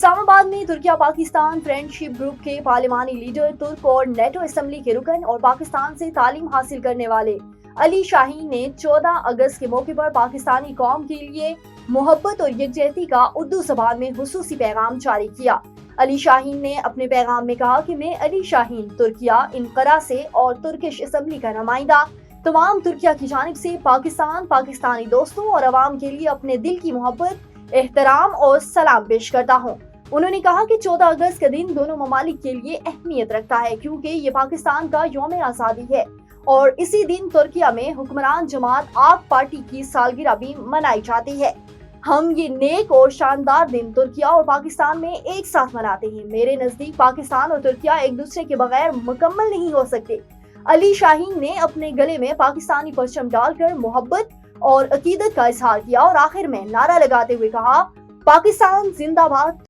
इस्लामाबाद में Türkiye Pakistan friendship group के पार्लिमानी leader तुर्क और नेटो असेंबली के रुकन और पाकिस्तान से तालीम हासिल करने वाले अली शाहीन ने 14 अगस्त के मौके पर पाकिस्तानी कौम के लिए मोहब्बत और यकजहती का उर्दू ज़बान में हुसूसी पैगाम जारी किया। अली शाहीन ने अपने पैगाम में कहा कि मैं अली शाहीन तुर्किया इनकरा से और तुर्किश असेंबली का नुमाइंदा तमाम तुर्किया की जानिब से पाकिस्तान, पाकिस्तानी दोस्तों और अवाम के लिए अपने दिल की मोहब्बत, एहतराम और सलाम पेश करता हूँ। उन्होंने कहा कि 14 अगस्त का दिन दोनों ममालिक के लिए अहमियत रखता है क्योंकि ये पाकिस्तान का यौम आज़ादी है और इसी दिन तुर्किया में हुक्मरान जमात आक पार्टी की सालगिरह भी मनाई जाती है। हम ये नेक और शानदार दिन तुर्किया और पाकिस्तान में एक साथ मनाते हैं। मेरे नजदीक पाकिस्तान और तुर्किया एक दूसरे के बगैर मुकम्मल नहीं हो सकते। अली शाहीन ने अपने गले में पाकिस्तानी परचम डालकर मोहब्बत और अकीदत का इजहार किया और आखिर में नारा लगाते हुए कहा, पाकिस्तान जिंदाबाद।